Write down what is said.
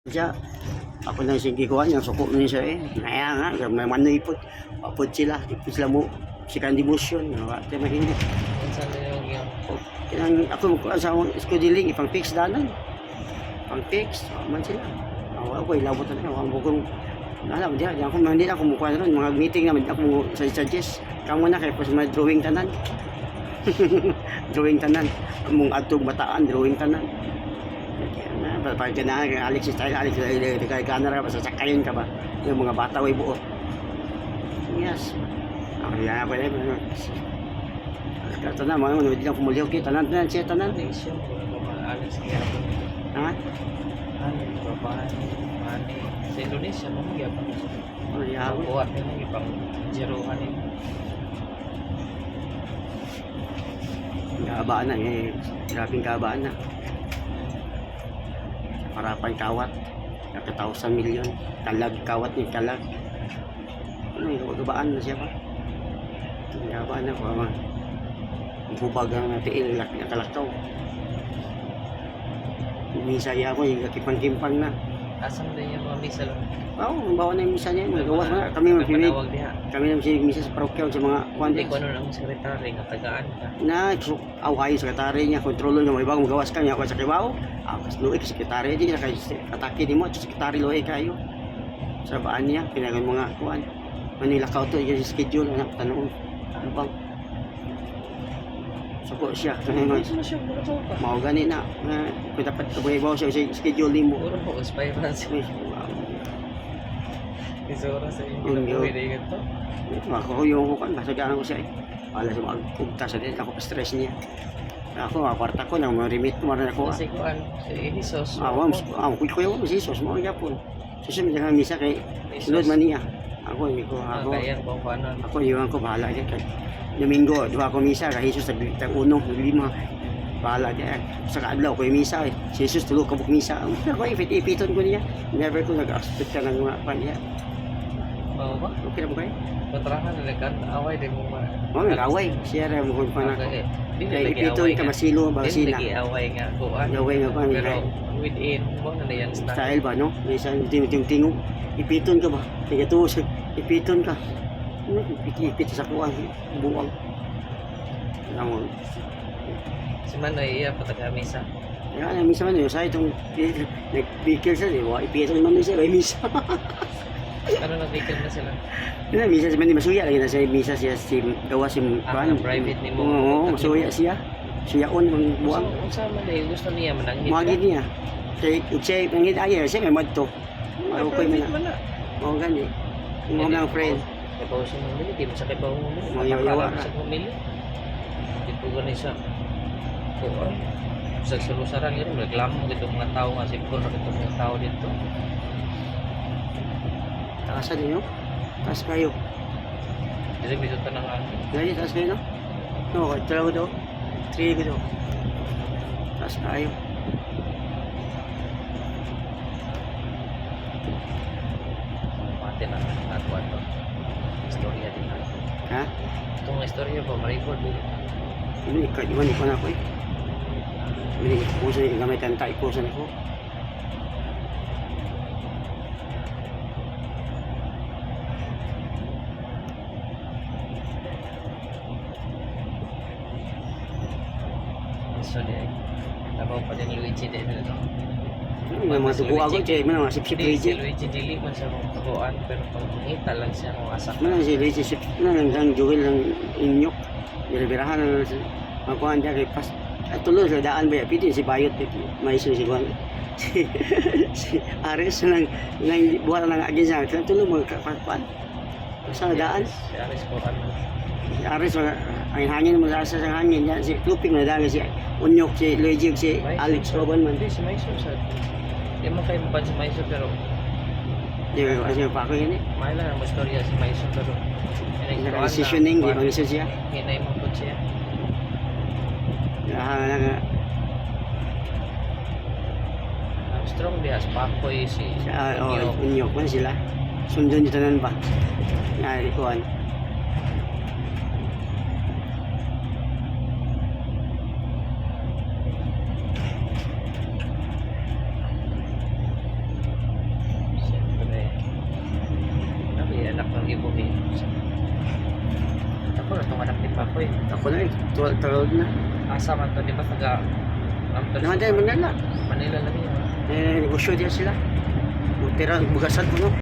Siya, ako na sige ko niya, suko niya siya eh. Kaya nga, may manoy po. Papod sila, ipod sila mo. Si Candibution, ate mahinit. Saan na yung Kinang ako sa eskudiling, ipang fix danan. Pang fix, man sila. Ako ilabot na ako bukong alam dia, ako man din ako mukha na ron, mga meeting naman ako sa suggest. Kamo na kay pas may drawing tanan. Drawing tanan. Among atong bataan, drawing tanan. Pag ganahan kay Alex style, Alex kay kamera ba sasakayin ka ba? Yung mga bata way buo. Yes. Ako ya pa rin. Kata na mga hindi na kumuliw kita tanan siya tanan. nation? Alex kaya po. Ha? Ano, babae, mani. Sa Indonesia, mo kaya pa. Oh, ya. Kuha na yung ibang jerohan eh. Kabaan na eh. Grabing kabaan na. Parapan kawat. Kaka 1,000 milyon. Kalag kawat ni kalag. Ano yung kabaan na siya pa? Kabaan na ko ama. Bubag ang tiil nakalakaw. Misa ya ko yung kimpang-kimpang na. Asam din yung mga misa lang. Oo, bawa na yung misa niya. Magawas na. Kami magpimig. Panawag diha. Kami naman sinig misa sa parokyaw sa mga Hindi kwantes. ko ano ang sekretary nga tagaan ka. Na away sekretary niya, kontrolo niya, may bagong magawas ka niya ako sa kibaw. Kas luoy ka sekretary di na kay atake di mo, sekretary luoy kayo. Sa baan niya, pinagan mga kuan. Manila ka to, yung schedule, anak, tanong. Ano bang? Suko siya, kanina Ano siya, mga ka? mau gani na. Kung dapat kabuhay siya sa schedule ni mo. Puro po, inspirance. Isura sa inyo. Yung Buhay na yung ito. Ako yung kan, masagaan ko siya eh. Wala sa mga kugta sa din, ako stress niya. Ako, kwarta ko, nang ma-remit ko, maran ako. Kasi kuan, si Jesus. Ko yung si Jesus mo yapon. Susunod na misa kay sunod man niya. Ako Kaya kung paano. ako yung ko bahala diyan kay Domingo, duha ko misa kay Jesus tag uno, lima. Bahala diyan. Sa kadlaw ko yung misa eh. Si Jesus tulo ka buk misa. Ako ipiton ko niya. Never ko nag-expect ka ng mga pan niya. Mau ba? Okay na ba kayo? Patrahan na kan away din mo ba? Nag-away. Siya rin mo pa na. Dili Kay lagi ipiton away ka nga. masilo ba Dili sila. lagi away nga kuan. Away nga kuan, Pero kay- within mo na yan style. Style ba no? May isang tingong ipiton ka ba? Kaya tuos ipiton ka. Ipit sa kuan buwang. Namon. Si Manoy iya pataga misa. Ya, misa man yun. Sa itong nag-bikil sa diwa, ipiton man siya, may misa. Ano nag-weekend na sila? Yun na, misa siya, hindi masuya lagi na siya, misa siya, si gawa si Ang private ni mo. Oo, masuya siya. Suyaon ang buwang. Unsa man day gusto niya mananghid. Magid niya. Siya, nangid ayaw, siya may madto. Ako ko Private man man na. na. Gani. Yung mga friend. Kay bawo sa mamili, di mo sa kay bawo mamili. Mga yawa Akala mo sa mamili. Di po gani sa kuan. Sa sulusaran yun, reklamo itong mga tao nga sipon na itong mga tao dito. Taasan niyo. Taas kayo. Kasi bito ka ng ano. Gani, taas kayo, no? No, talaga daw. 3 ko daw. Taas kayo. Mati na natuwa to. Istorya din na. Ha? Itong istorya po, ma-record din. Ini iwan ko na ako eh. Ini ipusan ni gamay kanta ipusan ako. So, di ay. Nabaw pa din Luigi din na no? May mga tubo ako, chay, mga sip-sip Hindi, si Luigi. Luigi dili man siya mong tubuan, pero pag mangita lang siya kung asa ka. Mana si Luigi sip na lang Joel lang inyok. Birahan na sa makuhan dia kay pas. At tuloy sa daan ba piti si Bayot may si Juan. Si Ares nang buhat nang agi sa tuloy mo kapan. Sa daan Si Aris Coran. si Ares ang hangin mo sa hangin yan si Luping na daan si Unyok si Luigi si Alex Roban man. Hindi, si Maiso sa... Hindi mo kayo mapan si Maiso, pero... Di ba kasi pa ko yun eh. Mahal lang ang istorya si Maiso, pero... Decisioning di man siya. Hinay mo po siya. Nga Strong diha, si Pakoy, si... Unyok man sila. Sundon dito tanan ba? Nga ikuan. anak ng ibo ni. Ako na itong anak ni Papoy. Ako na 12 year old na. Asa man to, di ba taga Naman tayo Manila. Manila lang yun. Negosyo diyan sila. Tira, bugasan ko no.